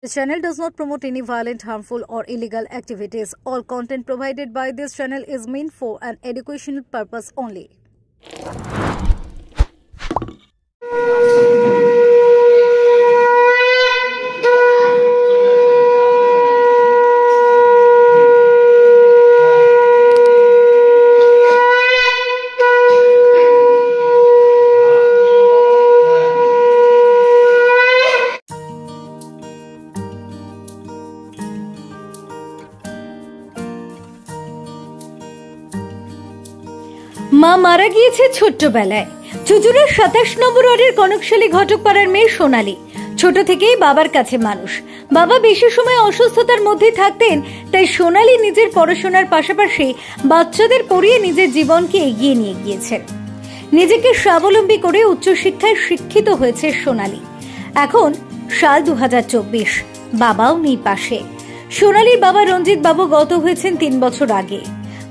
The channel does not promote any violent, harmful, or illegal activities. All content provided by this channel is meant for an educational purpose only. মা মারা গিয়েছে ছোট্টবেলায়। চুচুড়ার ২৭ নম্বর ওয়ার্ডের কনকশালী ঘটকপাড়ার মেয়ে সোনালী। ছোট থেকেই বাবার কাছে মানুষ। বাবা বেশি সময় অসুস্থতার মধ্যে থাকতেন, তাই সোনালী নিজের পড়াশোনার পাশাপাশি বাচ্চাদের পড়িয়ে নিজের জীবনকে এগিয়ে নিয়ে গিয়েছেন। নিজেকে স্বাবলম্বী করে উচ্চশিক্ষায় শিক্ষিত হয়েছে সোনালী। এখন সাল ২০২৪, বাবাও নেই পাশে। সোনালীর বাবা রঞ্জিত বাবু গত হয়েছেন ৩ বছর আগে।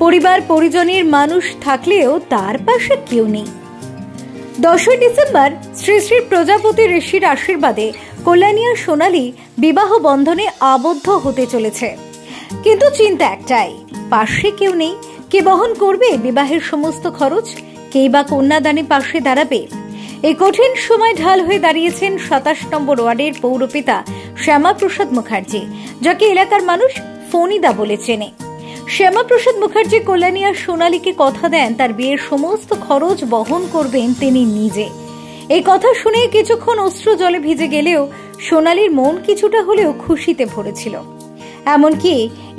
পরিবার পরিজনের মানুষ থাকলেও তার পাশে কেউ নেই। ১০ই ডিসেম্বর শ্রী শ্রী প্রজাপতি ঋষির আশীর্বাদে কল্যাণী আর সোনালী বিবাহ বন্ধনে আবদ্ধ হতে চলেছে। কিন্তু চিন্তা একটাই, পাশে কেউ নেই। কে বহন করবে বিবাহের সমস্ত খরচ? কেই বা কন্যাদানে পাশে দাঁড়াবে? এই কঠিন সময় ঢাল হয়ে দাঁড়িয়েছেন ২৭ নম্বর ওয়ার্ডের পৌরপিতা শ্যামাপ্রসাদ মুখার্জি, যাকে এলাকার মানুষ ফণিদা বলে চেনে। শ্যামাপ্রসাদ মুখার্জি কল্যাণী আর সোনালীকে কথা দেন তার বিয়ের সমস্ত খরচ বহন করবেন তিনি নিজে। এই কথা শুনে কিছুক্ষণ অশ্রু জলে ভিজে গেলেও সোনালীর মন কিছুটা হলেও খুশিতে ভরেছিল। এমনকি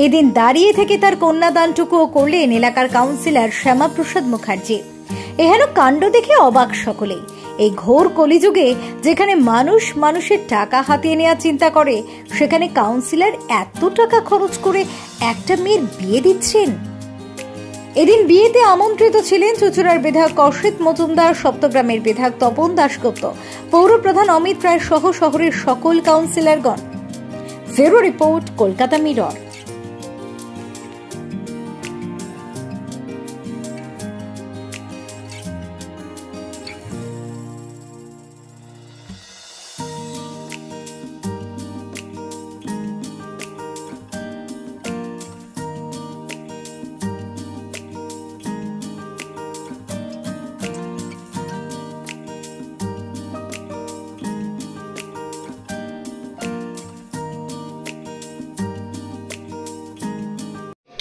এদিন দাঁড়িয়ে থেকে তার কন্যাদানটুকুও করলেন এলাকার কাউন্সিলর শ্যামাপ্রসাদ মুখার্জি। এহেন কাণ্ড দেখে অবাক সকলেই। এই ঘোর কলিযুগে যেখানে মানুষ মানুষের টাকা হাতিয়ে নেওয়ার চিন্তা করে, সেখানে কাউন্সিলর এত টাকা খরচ করে একটা মেয়ের বিয়ে দিচ্ছেন। এদিন বিয়েতে আমন্ত্রিত ছিলেন চুচুড়ার বিধায়ক কৌশিক মজুমদার, সপ্তগ্রামের বিধায়ক তপন দাশগুপ্ত, পৌরপ্রধান অমিত রায় সহ শহরের সকল কাউন্সিলরগণ। Bureau report, Kolkata mirror.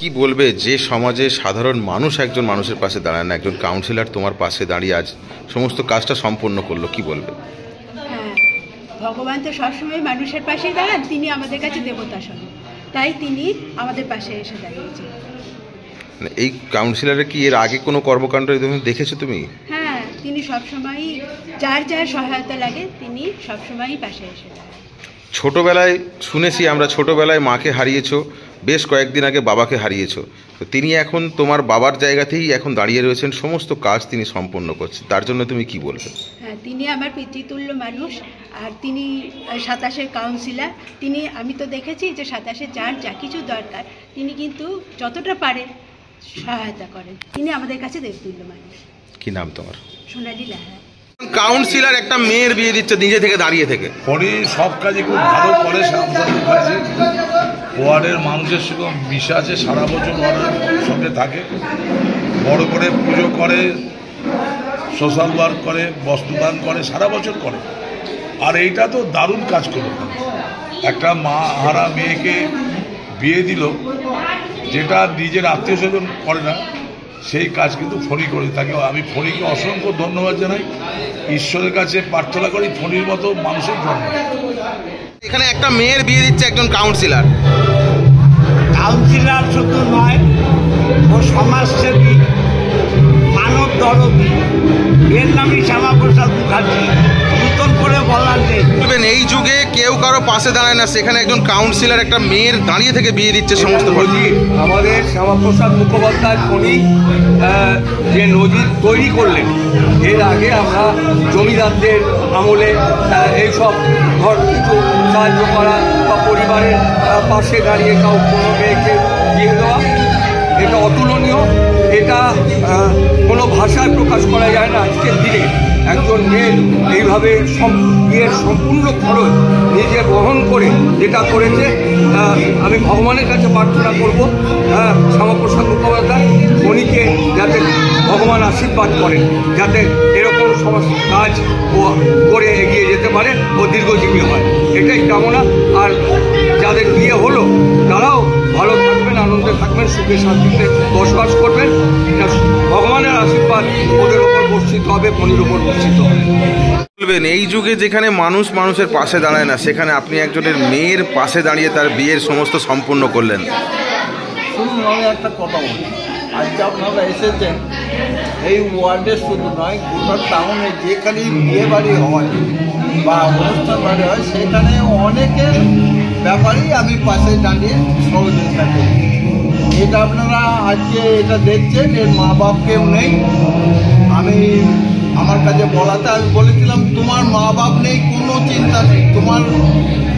কি বলবে যে সমাজে সাধারণ মানুষ একজন মানুষের পাশে দাঁড়ায় না, একজন কাউন্সিলর তোমার পাশে দাঁড়িয়ে আজ সমস্ত কাজটা সম্পন্ন করলো, কি বলবে? হ্যাঁ, ভগবান তো সবসময় মানুষের পাশেই দাঁড়ান, তিনি আমাদের কাছে দেবতা সহ, তাই তিনি আমাদের পাশে এসে দাঁড়িয়েছেন। এই কাউন্সিলরের কি এর আগে কোনো কর্মকাণ্ড দেখেছো তুমি? হ্যাঁ, তিনি সবসময়ই যার যার সহায়তা লাগে তিনি সবসময়ই পাশে এসে দাঁড়ান। ছোটবেলায় শুনেছি আমরা, ছোটবেলায় মাকে হারিয়েছো, বেশ কয়েকদিন আগে বাবাকে হারিয়েছো, তো তিনি এখন তোমার বাবার জায়গাতেই এখন দাঁড়িয়ে রয়েছেন, সমস্ত কাজ তিনি সম্পন্ন করছেন, তার জন্য তুমি কি বলবে? হ্যাঁ, তিনি আমার পিতৃতুল্য মানুষ, আর তিনি ২৭-এর কাউন্সিলর। তিনি, আমি তো দেখেছি যে ২৭-এ যার যা কিছু দরকার তিনি কিন্তু যতটা পারেন সহায়তা করেন। তিনি আমাদের কাছে দেবতুল্য মানুষ। কি নাম তোমার? সোনালী লাহা। কাউন্সিলর একটা মেয়ের বিয়ে দিচ্ছে নিজে থেকে দাঁড়িয়ে থেকে। উনি সব কাজই খুব ভালো করে। ওয়ার্ডের মানুষের সঙ্গে বিশ্বাসে সারা বছর ওয়ার্ডের সঙ্গে থাকে, বড় করে পুজো করে, সোশ্যাল ওয়ার্ক করে, বস্ত্রদান করে, সারা বছর করে। আর এইটা তো দারুণ কাজ করলো, একটা মা হারা মেয়েকে বিয়ে দিল, যেটা নিজের আত্মীয় স্বজন করে না, সেই কাজ কিন্তু ফণি করে। তাকে আমি ফণিকে অসংখ্য ধন্যবাদ জানাই, ঈশ্বরের কাছে প্রার্থনা করি ফণির মতো মানুষের জন্য। এখানে একটা মেয়ের বিয়ে দিচ্ছে একজন কাউন্সিলর। কাউন্সিলর শুধু নয়, ও সমাজসেবী, মানব দরদী। এর নামই শ্যামাপ্রসাদ মুখার্জি। নতুন করে বলার নেই। এই যুগে কেউ কারো পাশে দাঁড়ায় না, সেখানে একজন কাউন্সিলর একটা মেয়ের দাঁড়িয়ে থেকে বিয়ে দিচ্ছে সমস্ত। আমাদের শ্যামাপ্রসাদ মুখোপাধ্যায় উনি যে নজির তৈরি করলেন, এর আগে আমরা জমিদারদের আমলে এইসব ঘর কিছু সাহায্য করা বা পরিবারের পাশে দাঁড়িয়ে কোনো মেয়েকে বিয়ে দেওয়া, এটা অতুলনীয়। এটা কোনো ভাষায় প্রকাশ করা যায় না আজকের দিনে। একজন মেয়ে এইভাবে বিয়ের সম্পূর্ণ খরচ নিজে বহন করে যেটা করেছে, আমি ভগবানের কাছে প্রার্থনা করব শ্যামাপ্রসাদ মুখোপাধ্যায় উনিকে যাতে ভগবান আশীর্বাদ করেন, যাতে এরকম সমস্ত কাজ ও করে এগিয়ে যেতে পারে ও দীর্ঘজীবী হয়, এটাই কামনা। আর যাদের বিয়ে হলো তারাও ভালো থাকবেন, আনন্দে থাকবেন, সুখে শান্তিতে বসবাস করবেন। ভগবানের আশীর্বাদ ওদের ওপর বর্ষিত হবে, মনির ওপর বর্ষিত হবে। বলবেন এই যুগে যেখানে মানুষ মানুষের পাশে দাঁড়ায় না, সেখানে আপনি একজনের মেয়ের পাশে দাঁড়িয়ে তার বিয়ের সমস্ত সম্পূর্ণ করলেন। শুনুন, আমি একটা কথা বলি, আজকে আপনারা এসেছেন এই ওয়ার্ডে শুধু নয়, গোটা টাউনে যেখানে বিয়ে বাড়ি হয় বা অনুষ্ঠান বাড়ি হয় সেখানে অনেকের ব্যাপারেই আমি পাশে দাঁড়িয়ে সহযোগিতা করি। এটা আপনারা আজকে এটা দেখছেন, এর মা বাপ কেউ নেই। আমি আমার কাছে বলাতে আমি বলেছিলাম তোমার মা বাপ নেই, কোনো চিন্তা নেই, তোমার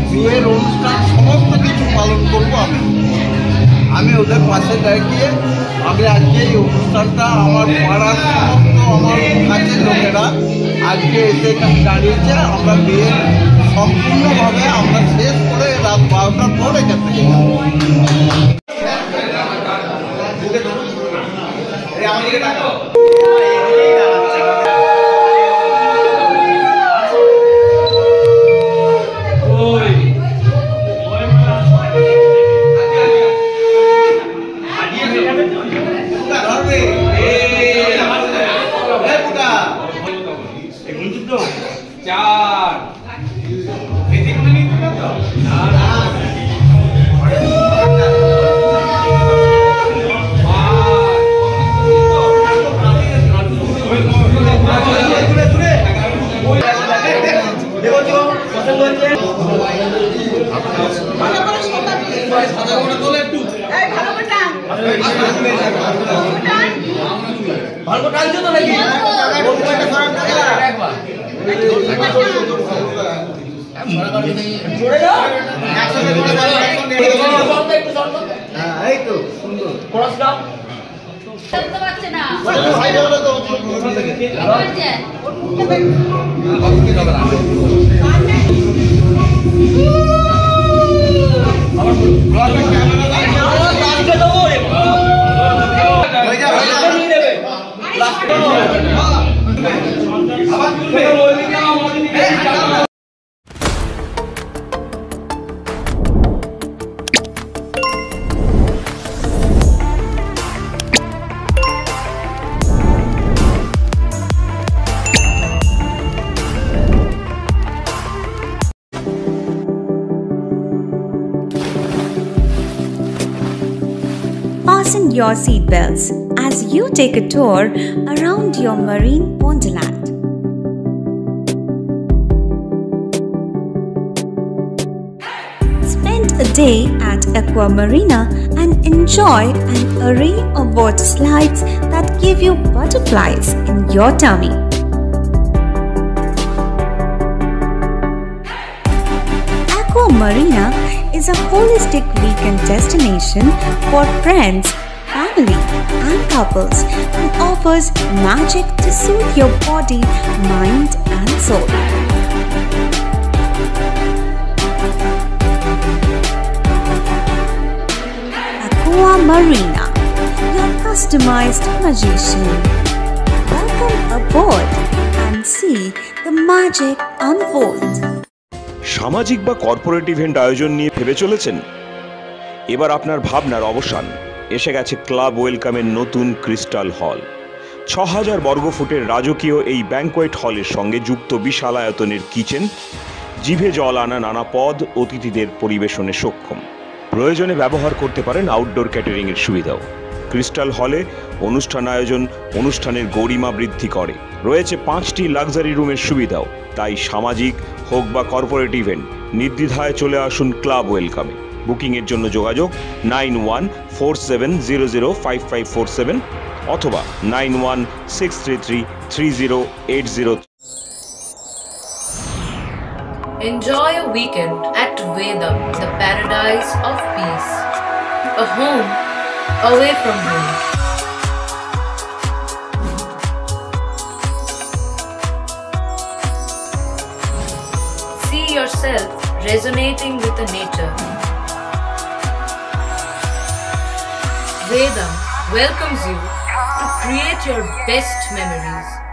বিয়ের অনুষ্ঠান সমস্ত কিছু পালন করবো আমি ওদের পাশে দাঁড়িয়ে। আমি আজকে এই অনুষ্ঠানটা আমার পাড়ার সমস্ত আমার কাছের লোকেরা আজকে এসে এখানে দাঁড়িয়েছে। আমরা বিয়ে সম্পূর্ণভাবে আমরা শেষ করে রাত 12টার পর এখান থেকে Fasten your seatbelts as you take a tour around your marine wonderland. Spend a day at Aqua Marina and enjoy an array of water slides that give you butterflies in your tummy. Aqua Marina is a holistic weekend destination for friends, family and couples and offers magic to soothe your body, mind and soul. Aqua Marina, your customized magician. Welcome aboard and see the magic unfold. সামাজিক বা corporate event আয়োজন নিয়ে ভেবে চলেছেন? এবার আপনার ভাবনার অবসান। এসে গেছে ক্লাব ওয়েলকামের নতুন ক্রিস্টাল হল। ৬,০০০ বর্গফুটের রাজকীয় এই ব্যাংকোয়েট হলের সঙ্গে যুক্ত বিশাল আয়তনের কিচেন, জিভে জল আনা নানা পদ অতিথিদের পরিবেশনে সক্ষম। প্রয়োজনে ব্যবহার করতে পারেন আউটডোর ক্যাটারিংয়ের সুবিধাও। ক্রিস্টাল হলে অনুষ্ঠান আয়োজন অনুষ্ঠানের গরিমা বৃদ্ধি করে। রয়েছে ৫টি লাক্সারি রুমের সুবিধাও। তাই সামাজিক হোক বা কর্পোরেট ইভেন্ট নির্দ্বিধায় চলে আসুন ক্লাব ওয়েলকামে। বুকিংয়ের জন্য যোগাযোগ 9147005547 অথবা 9163333080। Enjoy a weekend at Vedam, the paradise of peace. A home away from home. resonating with the nature. Vedam welcomes you to create your best memories.